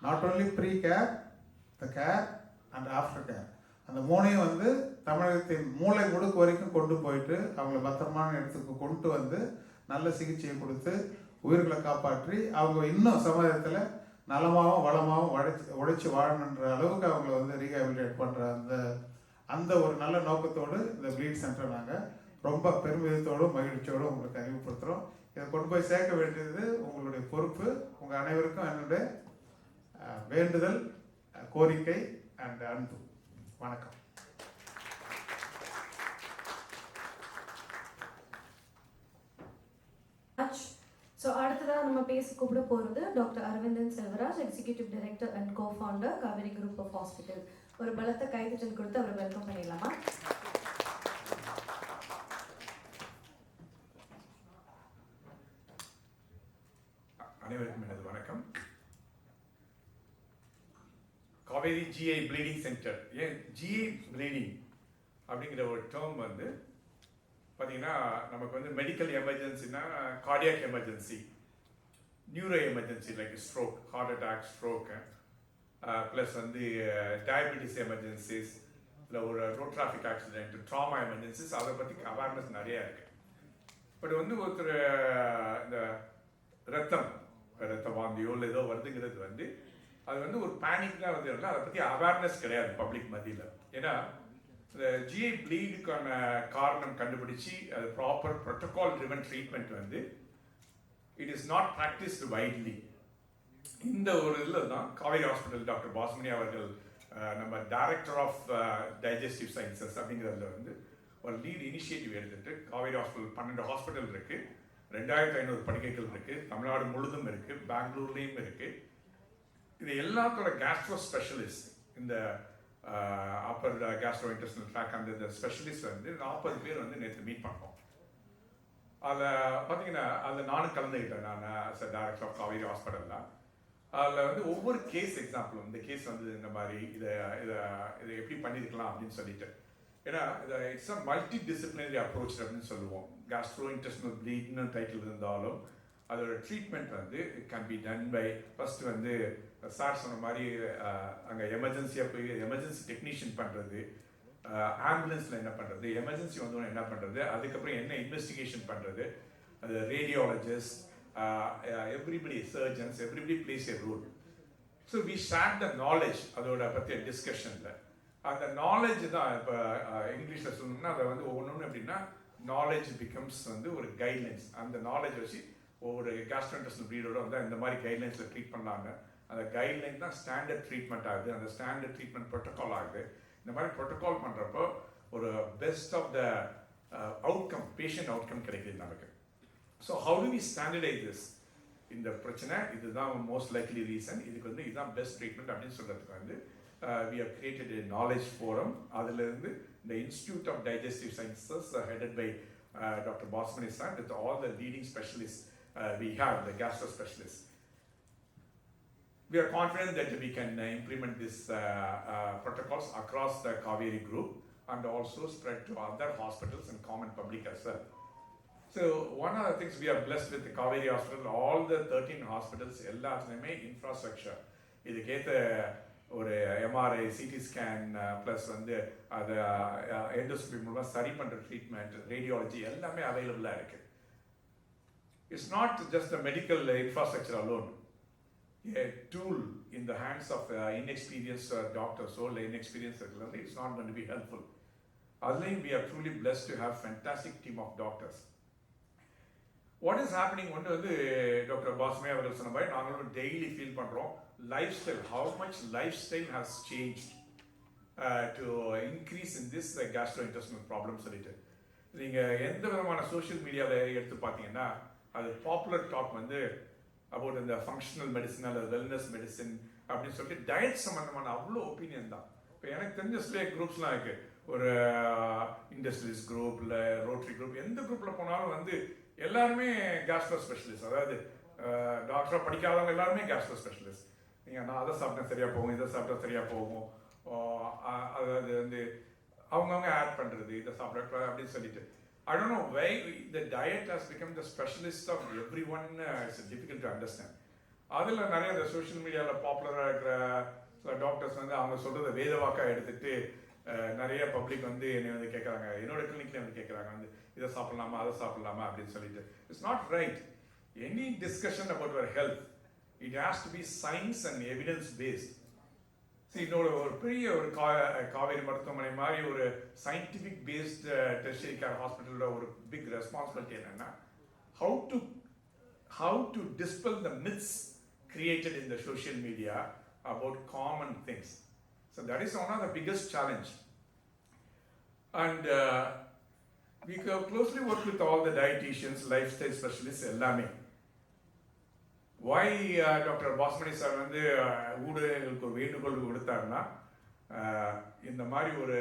not only pre care, the care and after care, அந்த மூணையும் வந்து தமிழகத்தின் மூளை முடுக்கு வரைக்கும் கொண்டு போயிட்டு அவங்கள பத்திரமான இடத்துக்கு கொண்டு வந்து நல்ல சிகிச்சையை கொடுத்து உயிர்களை காப்பாற்றி அவங்க இன்னும் சமுதாயத்தில் நலமாகவும் வளமாகவும் உழைச்சி வாழணுன்ற அளவுக்கு அவங்கள வந்து ரீஹாபிலிட்டேட் பண்ணுற அந்த ஒரு நல்ல நோக்கத்தோடு இந்த ப்ளீட் சென்டரை நாங்கள் ரொம்ப பெருமிதத்தோடும் மகிழ்ச்சியோடு உங்களுக்கு அறிவுப்படுத்துகிறோம். இதை கொண்டு போய் சேர்க்க வேண்டியது உங்களுடைய பொறுப்பு. உங்கள் அனைவருக்கும் என்னுடைய வேண்டுதல், கோரிக்கை அண்ட் அன்பு. வணக்கம். ஸோ அடுத்ததாக நம்ம பேச கூப்பிட போகிறது doctor Aravindan Selvaraj, executive director and cofounder Kauvery group of hospital. ஒரு பலத்த கைதட்டல் கொடுத்து அவரை வெல்கம் பண்ணிடலாமா? அனைவருக்கும் எனது வணக்கம். Kauvery GI bleeding centre. ஏன் ஜிஐ ப்ளீடிங் அப்படிங்கிற ஒரு டேர்ம் வந்து பார்த்தீங்கன்னா நமக்கு வந்து மெடிக்கல் எமர்ஜென்சினா cardiac emergency, neuro emergency like stroke, heart attack, stroke, plus வந்து டயபெட்டிஸ் எமர்ஜென்சிஸ், இல்லை ஒரு road traffic accident, trauma emergencies, அதை பற்றி அவேர்னஸ் நிறையா இருக்குது. பட் வந்து ஒருத்தர் இந்த ரத்த வாந்தியோ இல்லை ஏதோ வருதுங்கிறது வந்து அது வந்து ஒரு பேனிக் தான் வந்து அதை பற்றி அவேர்னஸ் கிடையாது பப்ளிக் மத்தியில். ஏன்னா இந்த ஜிஐ ப்ளீடுக்கான காரணம் கண்டுபிடிச்சி அது ப்ராப்பர் ப்ரோட்டோகால் ட்ரிவன் ட்ரீட்மெண்ட் வந்து it is not practised widely. இந்த ஒரு இதில் தான் காவேரி ஹாஸ்பிட்டல் டாக்டர் பாசுமணி அவர்கள் நம்ம டைரக்டர் ஆஃப் டைஜஸ்டிவ் சயின்சஸ் அப்படிங்கிறதுல வந்து ஒரு லீட் இனிஷியேட்டிவ் எடுத்துட்டு காவேரி ஹாஸ்பிட்டல் 12 ஹாஸ்பிட்டல் இருக்குது, 2500 படுக்கைகள் இருக்குது, தமிழ்நாடு முழுதும் இருக்குது, பெங்களூர்லேயும் இருக்குது. இது எல்லாத்தோட கேஸ்ட்ரோ ஸ்பெஷலிஸ்ட், இந்த அப்பர் கேஸ்ட்ரோ இன்டெஸ்டினல் ட்ராக் அந்த ஸ்பெஷலிஸ்ட் வந்து 40 பேர் வந்து நேற்று மீட் பண்ணோம். அதில் பார்த்தீங்கன்னா அதில் நானும் கலந்துக்கிட்டேன். நான் as a director of Kauvery ஹாஸ்பிட்டலில் அதில் வந்து ஒவ்வொரு கேஸ் எக்ஸாம்பிளும் இந்த கேஸ் வந்து இந்த மாதிரி இதை எப்படி பண்ணியிருக்கலாம் அப்படின்னு சொல்லிட்டு. ஏன்னா it's a multi disciplinary approach அப்படின்னு சொல்லுவோம். கேஸ்ட்ரோ இன்டெஸ்டினல் ப்ளீட்னு டைட்டில் இருந்தாலும் அதோட ட்ரீட்மெண்ட் வந்து it can be done by first வந்து சார் சொன்ன மாதிரி அங்கே எமர்ஜென்சியாக போய் எமர்ஜென்சி டெக்னீஷியன் பண்ணுறது, ஆம்புலன்ஸில் என்ன பண்ணுறது, எமர்ஜென்சி வந்தோன்னு என்ன பண்ணுறது, அதுக்கப்புறம் என்ன இன்வெஸ்டிகேஷன் பண்ணுறது, அது radiologist, everybody surgeons, everybody plays a role. So we share the knowledge அதோட பற்றிய டிஸ்கஷனில். அந்த நாலேஜ் தான் இப்போ இங்கிலீஷில் சொல்லணும்னா அதை வந்து ஒவ்வொன்று எப்படின்னா நாலேஜ் பிகம்ஸ் வந்து ஒரு கைட்லைன்ஸ். அந்த நாலேஜ் வச்சு ஒவ்வொரு கேஸ்ட்ரோஇன்டெஸ்டினல் ப்ளீடோட வந்து இந்த மாதிரி கைட்லைன்ஸில் ட்ரீட் பண்ணாங்க. அந்த கைட்லைன் தான் ஸ்டாண்டர்ட் ட்ரீட்மெண்ட் ஆகுது, அந்த ஸ்டாண்டர்ட் ட்ரீட்மெண்ட் ப்ரோட்டோகால் ஆகுது. இந்த மாதிரி ப்ரோட்டோகால் பண்ணுறப்போ ஒரு best of the outcome, patient outcome கிடைக்குது நமக்கு. So how do we standardise this? இந்த பிரச்சனை இதுதான் மோஸ்ட் லைக்லி ரீசன், இதுக்கு வந்து இதுதான் பெஸ்ட் ட்ரீட்மெண்ட் அப்படின்னு சொல்கிறதுக்கு வந்து we have created a knowledge forum. அதிலிருந்து the Institute of Digestive Sciences headed by Dr. Basmani sir with all the leading specialists we have, the gastro specialists. We are confident that we can implement these protocols across the Kaveri group and also spread to other hospitals and common public as well. So one of the things we are blessed with the Kaveri Hospital, all the 13 hospitals, எல்லாத்துலேயுமே infrastructure இதுக்கேற்ற ஒரு MRI, CT scan plus வந்து அதை endoscopy மூலமாக சரி பண்ணுற treatment, radiology எல்லாமே அவைலபிளாக இருக்குது. It's not just a medical infrastructure alone, a tool in the hands of inexperienced doctors or inexperienced வந்து it's not going to be helpful. அதுலேயும் we are truly blessed to have fantastic team of doctors. What is happening ஒன்று வந்து doctor பாஸ்மே அவர்கள் சொன்ன மாதிரி நாங்களும் daily feel பண்ணுறோம், lifestyle, how much lifestyle has changed to increase in this gastrointestinal problem சொல்லிட்டு. நீங்கள் எந்த விதமான சோஷியல் மீடியாவில் எடுத்து பார்த்தீங்கன்னா அது பாப்புலர் டாக் வந்து அபவுட் இந்த ஃபங்க்ஷனல் மெடிசன் அல்லது வெல்னஸ் மெடிசன் அப்படின்னு சொல்லிட்டு டயட் சம்மந்தமான அவ்வளோ ஒப்பீனியன் தான். இப்போ எனக்கு தெரிஞ்ச சில குரூப்ஸ்லாம் இருக்குது, ஒரு இண்டஸ்ட்ரீஸ் குரூப் இல்லை ரோட்டரி குரூப், எந்த குரூப்பில் போனாலும் வந்து எல்லாருமே கேஸ்ட்ரோ ஸ்பெஷலிஸ்ட், அதாவது டாக்டராக படிக்காதவங்க எல்லாருமே கேஸ்ட்ரோ ஸ்பெஷலிஸ்ட். நீங்கள் நான் அதை சாப்பிட்டா சரியாக போகும், இதை சாப்பிட்டா சரியாக போகும், அதாவது வந்து அவங்கவுங்க ஆட் பண்ணுறது இதை சாப்பிட அப்படின்னு சொல்லிட்டு. I don't know why the diet has become the specialist of everyone. It's difficult to understand. அதில் நிறைய இந்த சோஷியல் மீடியாவில் பாப்புலராக இருக்கிற சில டாக்டர்ஸ் வந்து அவங்க சொல்கிறத வேதவாக்காக எடுத்துகிட்டு நிறைய பப்ளிக் வந்து என்னை வந்து கேட்குறாங்க, என்னோட கிளினிக்கில் வந்து கேட்குறாங்க வந்து இதை சாப்பிட்லாமா அதை சாப்பிட்லாமா அப்படின்னு சொல்லிட்டு. It's not right. Any discussion about your health, it has to be science and evidence based. See, இன்னொரு ஒரு பெரிய ஒரு காவேரி மருத்துவமனை மாதிரி ஒரு சயின்டிஃபிக் பேஸ்ட் டெர்ஷியரி கேர் ஹாஸ்பிட்டலோட ஒரு பிக் ரெஸ்பான்சிபிலிட்டி என்னன்னா how to dispel the myths created in the social media about common things. So that is one of the biggest challenge. And we closely work with all the dietitians, lifestyle specialists எல்லாமே. Why doctor Basmani sir வந்து ஊடகங்களுக்கு ஒரு வேண்டுகோள் கொடுத்தாருன்னா, இந்த மாதிரி ஒரு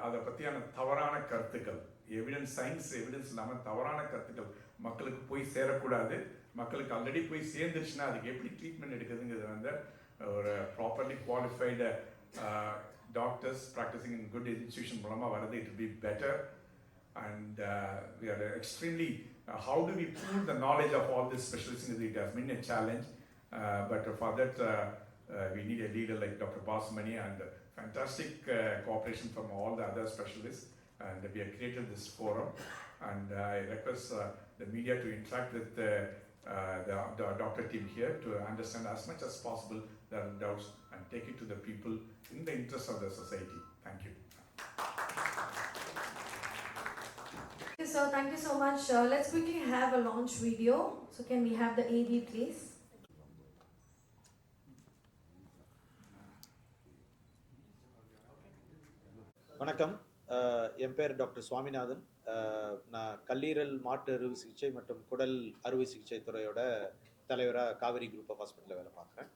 அதை பற்றியான தவறான கருத்துக்கள், எவிடன்ஸ், சயின்ஸ் எவிடன்ஸ் இல்லாமல் தவறான கருத்துக்கள் மக்களுக்கு போய் சேரக்கூடாது. மக்களுக்கு ஆல்ரெடி போய் சேர்ந்துருச்சுன்னா அதுக்கு எப்படி ட்ரீட்மெண்ட் எடுக்குதுங்கிறது வந்து ஒரு properly qualified doctors practising in good institution மூலமாக வரது it be better. And we are extremely, how do we pool the knowledge of all these specialists? It has been a challenge, but for that we need a leader like Dr. Basmani and fantastic cooperation from all the other specialists, and we have created this forum, and I request the media to interact with the doctor team here to understand as much as possible their doubts and take it to the people in the interest of the society. Thank you. Okay, sir, thank you so much. Let's quickly have a launch video. So can we have the AD please? வணக்கம், என் பேர் doctor Swaminathan. நான் கல்லீரல் மாற்று அறுவை சிகிச்சை மற்றும் குடல் அறுவை சிகிச்சை துறையோட தலைவராக காவேரி குரூப் ஆஃப் ஹாஸ்பிட்டலில் வேலை பார்க்குறேன்.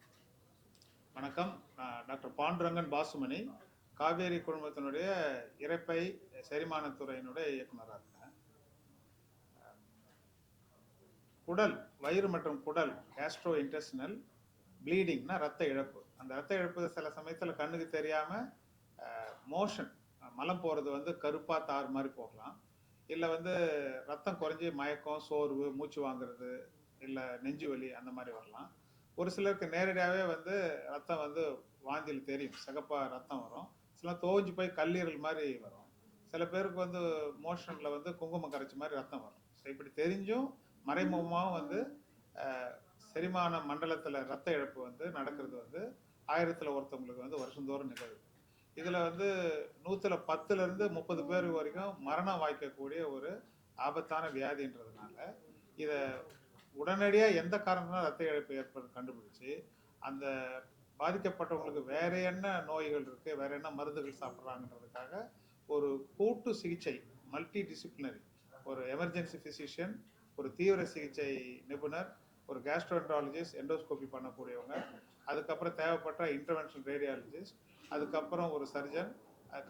வணக்கம், நான் டாக்டர் பாண்டுரங்கன் பாசுமணி, காவேரி குழுமத்தினுடைய இரைப்பை செரிமானத்துறையினுடைய இயக்குநராக இருக்கேன். குடல், வயிறு மற்றும் குடல் கேஸ்ட்ரோ இன்டெஸ்டினல் ப்ளீடிங்னா ரத்த இழப்பு. அந்த ரத்த இழப்பு சில சமயத்தில் கண்ணுக்கு தெரியாமல் மோஷன், மலம் போகிறது வந்து கருப்பாக தார் மாதிரி போகலாம், இல்லை வந்து ரத்தம் குறைஞ்சி மயக்கம், சோர்வு, மூச்சு வாங்குறது, இல்லை நெஞ்சு வலி அந்த மாதிரி வரலாம். ஒரு சிலருக்கு நேரடியாகவே வந்து ரத்தம் வந்து வாந்தியில் தெரியும், சிகப்பாக ரத்தம் வரும். சில தோஞ்சு போய் கல்லீரல் மாதிரி வரும். சில பேருக்கு வந்து மோஷனில் வந்து குங்குமம் கரைச்சி மாதிரி ரத்தம் வரும். ஸோ இப்படி தெரிஞ்சும் மறைமுகமாக வந்து செரிமான மண்டலத்தில் ரத்த இழப்பு வந்து நடக்கிறது வந்து 1000 ஒருத்தவங்களுக்கு வந்து வருஷந்தோறும் நிகழ்வு. இதில் வந்து 110 to 30 பேர் வரைக்கும் மரணம் வாய்க்கக்கூடிய ஒரு ஆபத்தான வியாதின்றதுனால இதை உடனடியாக எந்த காரணத்தினால ரத்த இழப்பு ஏற்படுறது கண்டுபிடிச்சி அந்த பாதிக்கப்பட்டவங்களுக்கு வேற என்ன நோய்கள் இருக்கு, வேற என்ன மருந்துகள் சாப்பிட்றாங்கன்றதுக்காக ஒரு கூட்டு சிகிச்சை, மல்டி டிசிப்ளினரி, ஒரு எமர்ஜென்சி ஃபிசிஷியன், ஒரு தீவிர சிகிச்சை நிபுணர், ஒரு கேஸ்ட்ரோஎன்ட்ராலஜிஸ்ட், எண்டோஸ்கோபி பண்ணக்கூடியவங்க, அதுக்கப்புறம் தேவைப்பட்ட இன்டர்வென்ஷன் ரேடியாலஜிஸ்ட், அதுக்கப்புறம் ஒரு சர்ஜன்,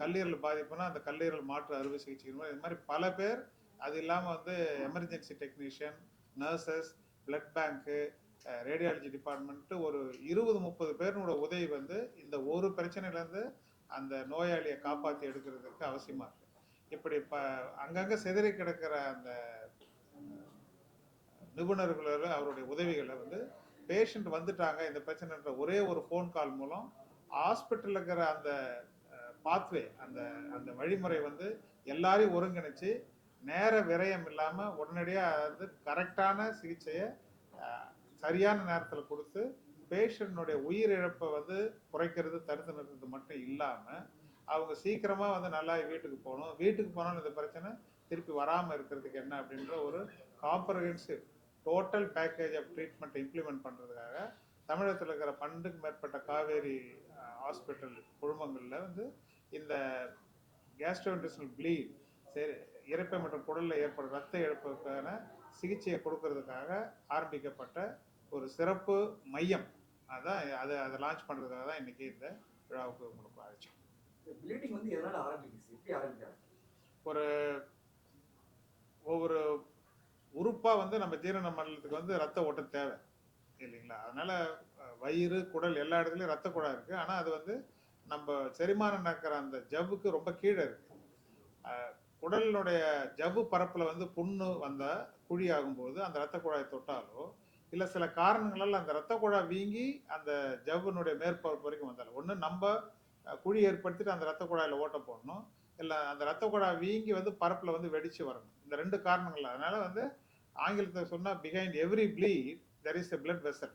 கல்லீரல் பாதிப்புனா அந்த கல்லீரல் மாற்று அறுவை சிகிச்சை, இது மாதிரி பல பேர். அது இல்லாமல் வந்து எமர்ஜென்சி டெக்னீஷியன், நர்சஸ், பிளட் பேங்க்கு, ரேடியாலஜி டிபார்ட்மெண்ட்டு ஒரு 20-30 பேரோட உதவி வந்து இந்த ஒரு பிரச்சனையிலேருந்து அந்த நோயாளியை காப்பாற்றி எடுக்கிறதுக்கு அவசியமாக இருக்குது. இப்படி அங்கங்கே சிதறி கிடக்கிற அந்த நிபுணர்களோட அவருடைய உதவிகளை வந்து பேஷண்ட் வந்துட்டாங்க இந்த பிரச்சனைன்ற ஒரே ஒரு ஃபோன் கால் மூலம் ஹாஸ்பிட்டலில் இருக்கிற அந்த பாத்வே, அந்த அந்த வழிமுறை வந்து எல்லாரையும் ஒருங்கிணைச்சு நேர விரயம் இல்லாமல் உடனடியாக வந்து கரெக்டான சிகிச்சையை சரியான நேரத்தில் கொடுத்து பேஷண்ட்டுடைய உயிரிழப்பை வந்து குறைக்கிறது, தடுத்து நிறுத்துறது மட்டும் இல்லாமல் அவங்க சீக்கிரமாக வந்து நல்லா வீட்டுக்கு போகணும், வீட்டுக்கு போனாலும் இந்த பிரச்சனை திருப்பி வராமல் இருக்கிறதுக்கு என்ன அப்படின்ற ஒரு காம்ப்ரஹென்சிவ் டோட்டல் பேக்கேஜ் ஆஃப் ட்ரீட்மெண்ட்டை இம்ப்ளிமெண்ட் பண்ணுறதுக்காக தமிழகத்தில் இருக்கிற 12க்கும் மேற்பட்ட காவேரி ஹாஸ்பிட்டல் குழுமங்களில் வந்து இந்த கேஸ்ட்ரோஇன்டெஸ்டினல் ப்ளீட், சரி, இரைப்பை மற்றும் குடலில் ஏற்படும் ரத்த இழப்புக்கான சிகிச்சையை கொடுக்கறதுக்காக ஆரம்பிக்கப்பட்ட ஒரு சிறப்பு மையம். அதான் அதை லான்ச் பண்ணுறதுக்காக தான் இன்றைக்கி இந்த விழாவுக்கு உங்களுக்கு அழைச்சோம். ப்ளீடிங் வந்து எதனால் ஆரம்பிக்குது, எப்படி ஆரம்பிக்கிறாங்க? ஒரு ஒவ்வொரு உறுப்பாக வந்து நம்ம ஜீரண மண்டலத்துக்கு வந்து ரத்த ஓட்டம் தேவை இல்லைங்களா? அதனால் வயிறு, குடல் எல்லா இடத்துலையும் ரத்த குழாய் இருக்குது. ஆனால் அது வந்து நம்ம செரிமானம் நடக்கிற அந்த ஜவ்வுக்கு ரொம்ப கீழே இருக்குது. குடலினுடைய ஜவ்வு பரப்பில் வந்து புண்ணு வந்தால் குழி ஆகும்போது அந்த ரத்த குழாயை தொட்டாலோ இல்லை சில காரணங்களால் அந்த ரத்த குழாய் வீங்கி அந்த ஜவ்வுனுடைய மேற்பரப்பு வரைக்கும் வந்தாலும், ஒன்று நம்ம குழி ஏற்படுத்திட்டு அந்த ரத்த குழாயில் ஓட்ட போடணும், இல்லை அந்த ரத்த குழாய் வீங்கி வந்து பரப்பில் வந்து வெடித்து வரணும். இந்த 2 காரணங்கள். அதனால் வந்து ஆங்கிலத்தில் சொன்னால் behind every bleed there is a blood vessel.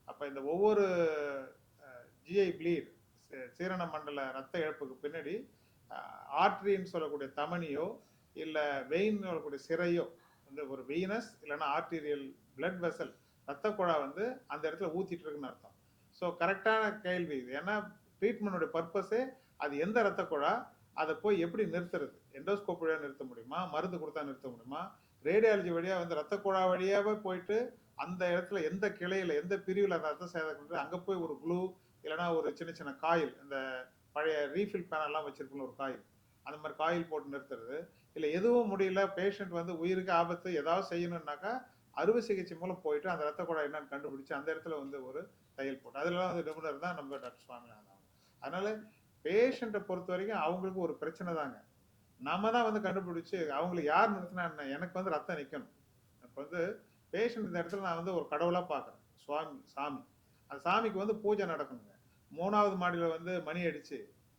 அப்போ இந்த ஒவ்வொரு ஜிஐ ப்ளீட், சீரண மண்டல ரத்த இழப்புக்கு பின்னாடி ஆர்ட்ரின்னு சொல்லக்கூடிய தமனியோ இல்லை வெயின் சொல்லக்கூடிய சிறையோ வந்து ஒரு வெயினஸ் இல்லைன்னா ஆர்டீரியல் பிளட் வெசல் ரத்த குழாய் வந்து அந்த இடத்துல ஊற்றிட்டு இருக்குன்னு அர்த்தம். ஸோ கரெக்டான கேள்வி இது. ஏன்னா ட்ரீட்மெண்டோட பர்பஸே அது எந்த ரத்த குழாய், அதை போய் எப்படி நிறுத்துறது, எண்டோஸ்கோப் வழியாக நிறுத்த முடியுமா, மருந்து கொடுத்தா நிறுத்த முடியுமா, ரேடியாலஜி வழியாக வந்து ரத்த குழாய் வழியாகவே போயிட்டு அந்த இடத்துல எந்த கிளையில் எந்த பிரிவில் அந்த ரத்த சேதம் அங்கே போய் ஒரு க்ளூ இல்லைனா ஒரு சின்ன சின்ன காயில், இந்த பழைய ரீஃபில் பேனெல்லாம் வச்சிருக்கணும் ஒரு காயில், அந்த மாதிரி காயில் போட்டு நிறுத்துறது. இல்லை எதுவும் முடியல, பேஷண்ட் வந்து உயிருக்கு ஆபத்து, ஏதாவது செய்யணுன்னாக்கா அறுவை சிகிச்சை மூலம் போயிட்டு அந்த ரத்த குழாய் என்னன்னு கண்டுபிடிச்சு அந்த இடத்துல வந்து ஒரு தையல் போட்டு, அதெல்லாம் வந்து நிபுணர் தான் நம்ம டாக்டர் சுவாமிநாதன். அதனால பேஷண்ட்டை பொறுத்த வரைக்கும் அவங்களுக்கு ஒரு பிரச்சனை தாங்க, நம்ம தான் வந்து கண்டுபிடிச்சு அவங்களுக்கு யார் நிறுத்தினா என்ன, எனக்கு வந்து ரத்தம் நிற்கணும். இப்போ வந்து பேஷண்ட் இந்த இடத்துல நான் வந்து ஒரு கடவுளாக பார்க்குறேன், சாமி. அந்த சாமிக்கு வந்து பூஜை நடக்கணுங்க. 3வது மாடியில் வந்து மணி அடித்து,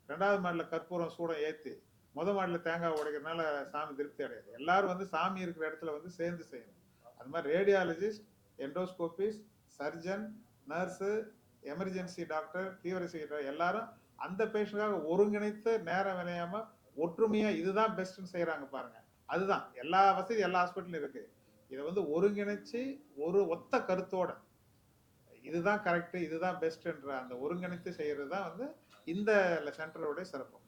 2வது மாடியில் கற்பூரம் சூடம் ஏற்றி, மாடியில் தேங்காய் உடைக்கிறதுனால சாமி திருப்தி அடையாது. எல்லாரும் வந்து சாமி இருக்கிற இடத்துல வந்து சேர்ந்து செய்யணும். அது மாதிரி radiologist, எண்டோஸ்கோபிஸ்ட், surgeon, nurse, emergency doctor, தீவிர சிகிச்சை எல்லாரும் அந்த பேஷண்ட்காக ஒருங்கிணைத்து நேரம் விளையாமல் ஒற்றுமையாக இதுதான் பெஸ்ட்டுன்னு செய்கிறாங்க பாருங்க. அதுதான் எல்லா வசதி எல்லா ஹாஸ்பிட்டலும் இருக்குது. இதை வந்து ஒருங்கிணைச்சு ஒரு ஒத்த கருத்தோட இதுதான் கரெக்டு, இதுதான் பெஸ்ட்ன்ற அந்த ஒருங்கிணைத்து செய்கிறது தான் வந்து இந்த சென்டரோடைய சிறப்பு.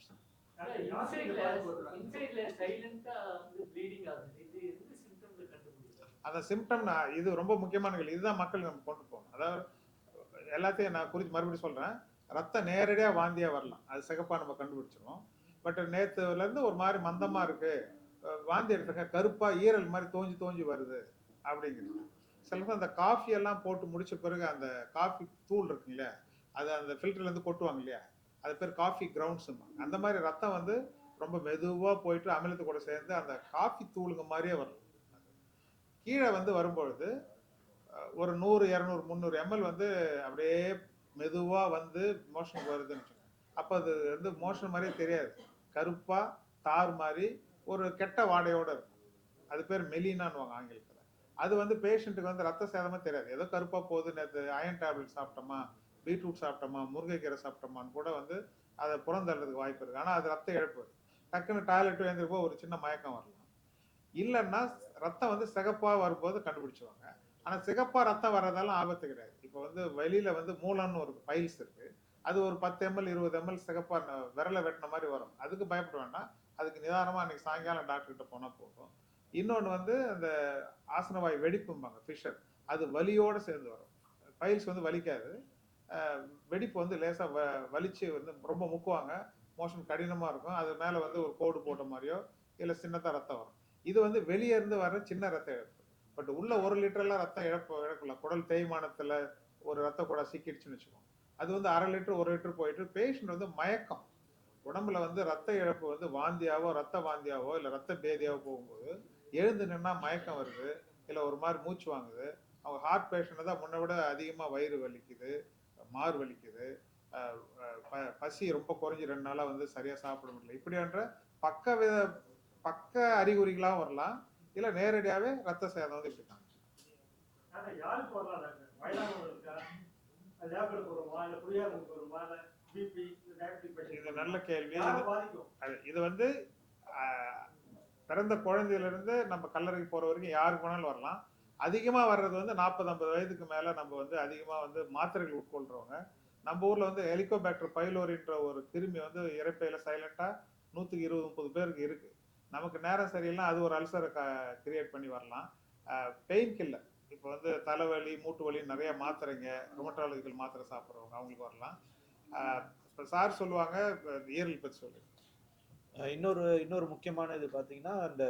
அந்த சிம்டம் இது ரொம்ப முக்கியமான கேள்வி. இதுதான் மக்கள் நம்ம கொண்டு போகணும். அதாவது எல்லாத்தையும் நான் குறித்து மறுபடியும் சொல்கிறேன், ரத்தம் நேரடியாக வாந்தியாக வரலாம், அது சிகப்பாக நம்ம கண்டுபிடிச்சிருவோம். பட் நேற்றுலேருந்து ஒரு மாதிரி மந்தமாக இருக்குது, வாந்தி எடுத்துக்க கருப்பாக ஈரல் மாதிரி தோஞ்சி வருது அப்படிங்கிறது. சில அந்த காஃபியெல்லாம் போட்டு முடிச்ச பிறகு அந்த காஃபி தூள் இருக்குங்களே, அது அந்த ஃபில்டர்லேருந்து கொட்டுவாங்க இல்லையா, அது பேர் காஃபி கிரவுண்ட்ஸுங்க. அந்த மாதிரி ரத்தம் வந்து ரொம்ப மெதுவாக போயிட்டு அமிலத்து கூட சேர்ந்து அந்த காஃபி தூளுங்க மாதிரியே வரும். கீழே வந்து வரும்பொழுது ஒரு 100, 200, 300 ml வந்து அப்படியே மெதுவாக வந்து மோஷனுக்கு வருதுன்னு வச்சுக்கோங்க. அப்போ அது வந்து மோஷன் மாதிரியே தெரியாது, கருப்பாக தார் மாதிரி ஒரு கெட்ட வாடையோடு இருக்கும். அது பேர் மெலினான்னு ஆங்கிலத்தில். அது வந்து பேஷண்ட்டுக்கு வந்து ரத்த சேதமாக தெரியாது, ஏதோ கருப்பாக போகுது, நேற்று அயன் டேப்லெட் சாப்பிட்டோமா, பீட்ரூட் சாப்பிட்டோமா, முருங்கைக்கீரை சாப்பிட்டோமான்னு கூட வந்து அதை புறந்தள்ளுறதுக்கு வாய்ப்பு இருக்குது. ஆனால் அது ரத்த இழப்பு, டக்குன்னு டாய்லெட் எழுந்திருப்போ ஒரு சின்ன மயக்கம் வரலாம். இல்லைன்னா ரத்தம் வந்து சிகப்பாக வரும்போது கண்டுபிடிச்சுவாங்க. ஆனால் சிகப்பா ரத்தம் வர்றதெல்லாம் ஆபத்து கிடையாது. இப்போ வந்து வெளியில வந்து மூலம்னு ஒரு பைல்ஸ் இருக்கு, அது ஒரு 10 ml 20 ml சிகப்பா விரலை வெட்டின மாதிரி வரும். அதுக்கு பயப்பட வேண்டாம். அதுக்கு நிதானமா அன்னைக்கு சாயங்காலம் டாக்டர்கிட்ட போனா போதும். இன்னொன்று வந்து அந்த ஆசனவாய் வெடிப்பும்பாங்க ஃபிஷர், அது வலியோட சேர்ந்து வரும். பைல்ஸ் வந்து வலிக்காது, வெடிப்பு வந்து லேசா வலிச்சு வந்து ரொம்ப முக்குவாங்க, மோஷன் கடினமா இருக்கும், அது மேல வந்து ஒரு கோடு போட்ட மாதிரியோ இல்லை சின்னதா ரத்தம் வரும். இது வந்து வெளியே இருந்து வர சின்ன ரத்த இழப்பு. பட் உள்ள 1 லிட்டர்லாம் ரத்தம் இழக்கல. குடல் தேய்மானத்துல ஒரு ரத்த குழாய் சிக்கிடுச்சுன்னு வச்சுக்கோங்க, அது வந்து 1/2 லிட்டர் 1 லிட்டர் போயிட்டு பேஷண்ட் வந்து மயக்கம். உடம்புல வந்து ரத்த இழப்பு வந்து வாந்தியாவோ ரத்த வாந்தியாவோ இல்லை ரத்த பேதியாவோ போகும்போது எழுந்து நின்னா மயக்கம் வருது, இல்லை ஒரு மாதிரி மூச்சு வாங்குது. அவங்க ஹார்ட் பேஷண்ட் தான் முன்ன விட அதிகமாக வயிறு வலிக்குது, மாறு வலிக்குது, பசி ரொம்ப குறைஞ்சி 2 நாளாக வந்து சரியாக சாப்பிட முடியல, இப்படின்ற பக்க அறிகுறிகளாக வரலாம். இல்லை நேரடியாகவே ரத்த சேதம் வந்து இப்படி காமிச்சு. யாருக்கு வரலாம் டாக்டர்? வயதானவங்க இருக்கா, லேபருக்கு வருமா, இல்லை புரியாதவங்களுக்கு வருமா, இல்லை பிபி டயபெட்டிக் பேஷண்ட்? இது நல்ல கேள்வி. பாதிக்கும் இது வந்து பிறந்த குழந்தையிலிருந்து நம்ம கல்லறைக்கு போற வரைக்கும் யாருக்கு வேணாலும் வரலாம். அதிகமா வர்றது வந்து 40-50 வயதுக்கு மேல நம்ம வந்து அதிகமா வந்து மாத்திரைகள் உட்கொள்றவங்க. நம்ம ஊர்ல வந்து ஹெலிகோபாக்டர் பைலோரின்ற ஒரு கிருமி வந்து இரைப்பையில சைலண்டா 120-130 பேருக்கு இருக்கு. நமக்கு நேரம் சரியில்லை, அது ஒரு அல்சரை கிரியேட் பண்ணி வரலாம். பெயின் கில்லர், இப்போ வந்து தலைவலி மூட்டு வலி நிறைய மாத்திரைங்க, ரொமட்டாலஜிக்கல் மாத்திரை சாப்பிட்றவங்க அவங்களுக்கு வரலாம். இப்போ சார் சொல்லுவாங்க ஈரல் பற்றி சொல்லு. இன்னொரு முக்கியமான இது பார்த்தீங்கன்னா, அந்த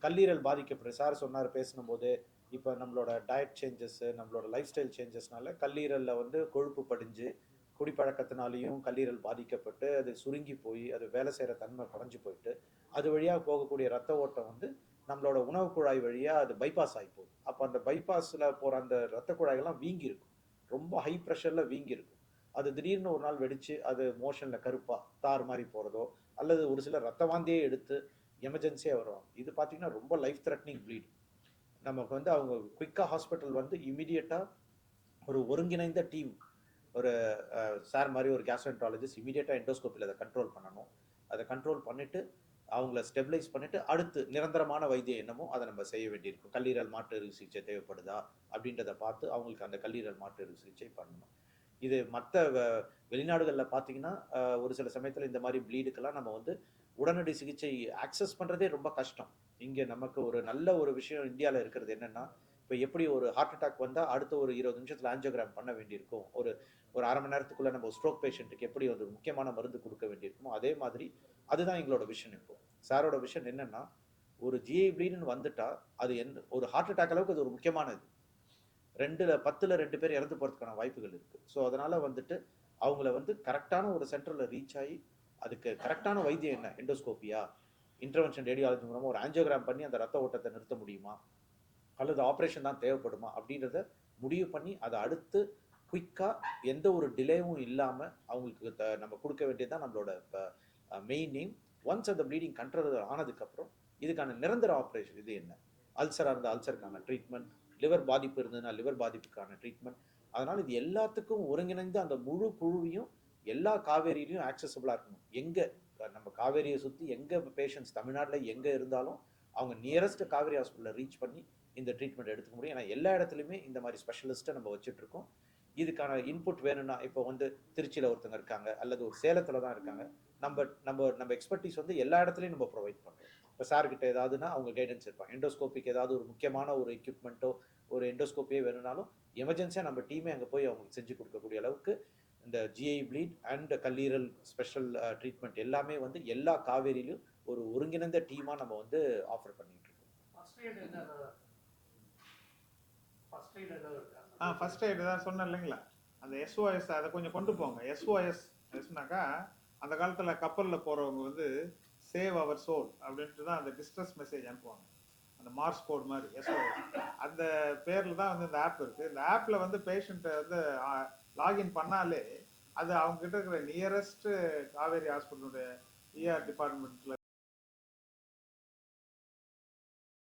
கல்லீரல் பாதிக்கப்படுற சார் சொன்னார் பேசணும்போது, இப்போ நம்மளோட டயட் சேஞ்சஸ், நம்மளோட லைஃப் ஸ்டைல் சேஞ்சஸ்னால கல்லீரலில் வந்து கொழுப்பு படிஞ்சு குடிப்பழக்கத்தினாலையும் கல்லீரல் பாதிக்கப்பட்டு அது சுருங்கி போய் அது வேலை செய்கிற தன்மை குறைஞ்சி போயிட்டு அது வழியாக போகக்கூடிய ரத்த ஓட்டம் வந்து நம்மளோட உணவு குழாய் வழியாக அது பைபாஸ் ஆகி போகுது. அப்போ அந்த பைபாஸில் போகிற அந்த ரத்த குழாய்கள்லாம் வீங்கி இருக்கும், ரொம்ப ஹை ப்ரெஷரில் வீங்கி இருக்கும். அது திடீர்னு ஒரு நாள் வெடித்து அது மோஷனில் கருப்பாக தார் மாதிரி போகிறதோ அல்லது ஒரு சில ரத்த வாந்தியே எடுத்து எமர்ஜென்சியாக வரும். இது பார்த்திங்கன்னா ரொம்ப லைஃப் த்ரெட்னிங் ப்ளீட். நமக்கு வந்து அவங்க குயிக்காக ஹாஸ்பிட்டல் வந்து இமீடியட்டாக ஒரு ஒருங்கிணைந்த டீம், ஒரு சார் மாதிரி ஒரு கேஸ்ட்ரோஎன்ட்ராலஜிஸ்ட் இமீடியட்டாக எண்டோஸ்கோப்பில் அதை கண்ட்ரோல் பண்ணணும். அதை கண்ட்ரோல் பண்ணிவிட்டு அவங்கள ஸ்டெபிலைஸ் பண்ணிவிட்டு அடுத்து நிரந்தரமான வைத்தியம் என்னமோ அதை நம்ம செய்ய வேண்டியிருக்கும். கல்லீரல் மாற்று அறுவை சிகிச்சை தேவைப்படுதா அப்படின்றத பார்த்து அவங்களுக்கு அந்த கல்லீரல் மாற்று அறுவை சிகிச்சை பண்ணணும். இது மற்ற வெளிநாடுகளில் பார்த்தீங்கன்னா ஒரு சில சமயத்தில் இந்த மாதிரி ப்ளீடுக்கெல்லாம் நம்ம வந்து உடனடி சிகிச்சை ஆக்சஸ் பண்ணுறதே ரொம்ப கஷ்டம். இங்கே நமக்கு ஒரு நல்ல ஒரு விஷயம் இந்தியாவில் இருக்கிறது என்னென்னா, இப்போ எப்படி ஒரு ஹார்ட் அட்டாக் வந்தால் அடுத்த ஒரு 20 நிமிஷத்தில் ஆஞ்சியோகிராம் பண்ண வேண்டியிருக்கும், ஒரு 1/2 மணி நேரத்துக்குள்ளே நம்ம ஸ்ட்ரோக் பேஷண்ட்டுக்கு எப்படி ஒரு முக்கியமான மருந்து கொடுக்க வேண்டியிருக்குமோ அதே மாதிரி அதுதான் எங்களோட விஷன். இப்போ சாரோட விஷன் என்னென்னா, ஒரு ஜிஐ ப்ளீடுன்னு வந்துட்டால் அது ஒரு ஹார்ட் அட்டாக் அளவுக்கு அது ஒரு முக்கியமானது. 10ல் 2 பேர் இறந்து போகிறதுக்கான வாய்ப்புகள் இருக்குது. ஸோ அதனால் வந்துட்டு அவங்கள வந்து கரெக்டான ஒரு சென்டரில் ரீச் ஆகி அதுக்கு கரெக்டான வைத்தியம் என்ன, எண்டோஸ்கோப்பியா, இன்டர்வென்ஷன் ரேடியாலஜி மூலமாக ஒரு ஆஞ்சியோகிராம் பண்ணி அந்த ரத்த ஓட்டத்தை நிறுத்த முடியுமா அல்லது ஆப்ரேஷன் தான் தேவைப்படுமா அப்படின்றத முடிவு பண்ணி அதை அடுத்து குயிக்காக எந்த ஒரு டிலேவும் இல்லாமல் அவங்களுக்கு நம்ம கொடுக்க வேண்டியது தான் நம்மளோட மெயின் எய்ம். ஒன்ஸ் அந்த ப்ளீடிங் கண்ட்ரோல் ஆனதுக்கப்புறம் இதுக்கான நிரந்தர ஆப்ரேஷன் இது என்ன, அல்சராக இருந்தால் அல்சருக்கான ட்ரீட்மெண்ட், லிவர் பாதிப்பு இருந்ததுன்னா லிவர் பாதிப்புக்கான ட்ரீட்மெண்ட். அதனால் இது எல்லாத்துக்கும் ஒருங்கிணைந்து அந்த முழு குழுவையும் எல்லா காவேரியிலையும் ஆக்சசபிளாக இருக்கணும். எங்கே நம்ம காவேரியை சுற்றி எங்கே பேஷண்ட்ஸ் தமிழ்நாட்டில் எங்கே இருந்தாலும் அவங்க நியரஸ்ட் காவேரி ஹாஸ்பிட்டலில் ரீச் பண்ணி இந்த ட்ரீட்மெண்ட் எடுத்துக்க முடியும். ஏன்னா எல்லா இடத்துலையுமே இந்த மாதிரி ஸ்பெஷலிஸ்ட்டை நம்ம வச்சுட்ருக்கோம். இதுக்கான இன்புட் வேணும்னா இப்போ வந்து திருச்சியில் ஒருத்தங்க இருக்காங்க அல்லது ஒரு சேலத்தில் தான் இருக்காங்க, நம்ம எக்ஸ்பர்டீஸ் வந்து எல்லா இடத்துலையும் நம்ம ப்ரொவைட் பண்ணுறோம். இப்போ சார்கிட்ட ஏதாவதுன்னா அவங்க கைடன்ஸ் இருப்பாங்க. எண்டோஸ்கோப்பிக்கு ஏதாவது ஒரு முக்கியமான ஒரு எக்யூப்மெண்ட்டோ ஒரு எண்டோஸ்கோப்பியே வேணும்னாலும் எமர்ஜென்சியாக நம்ம டீமே அங்கே போய் அவங்களுக்கு செஞ்சு கொடுக்கக்கூடிய அளவுக்கு இந்த ஜிஐ ப்ளீட் அண்ட் கல்லீரல் ஸ்பெஷல் ட்ரீட்மெண்ட் எல்லாமே வந்து எல்லா காவேரியிலும் ஒரு ஒருங்கிணைந்த டீமாக நம்ம வந்து ஆஃபர் பண்ணிட்டு இருக்கோம். ஃபர்ஸ்ட் எய்டு தான் சொன்னேன் இல்லைங்களா, அந்த SOS அதை கொஞ்சம் கொண்டு போங்க. SOSனாக்கா அந்த காலத்தில் கப்பலில் போகிறவங்க வந்து சேவ் அவர் சோல் அப்படின்ட்டு தான் அந்த டிஸ்ட்ரெஸ் மெசேஜ் அனுப்புவாங்க, அந்த மார்ஸ் கோட் மாதிரி SOS. அந்த பேரில் தான் வந்து இந்த ஆப் இருக்குது. இந்த ஆப்பில் வந்து பேஷண்ட்டை வந்து லாகின் பண்ணாலே அது அவங்ககிட்ட இருக்கிற நியரஸ்ட் காவேரி ஹாஸ்பிட்டலுடைய டிபார்ட்மெண்ட்டில்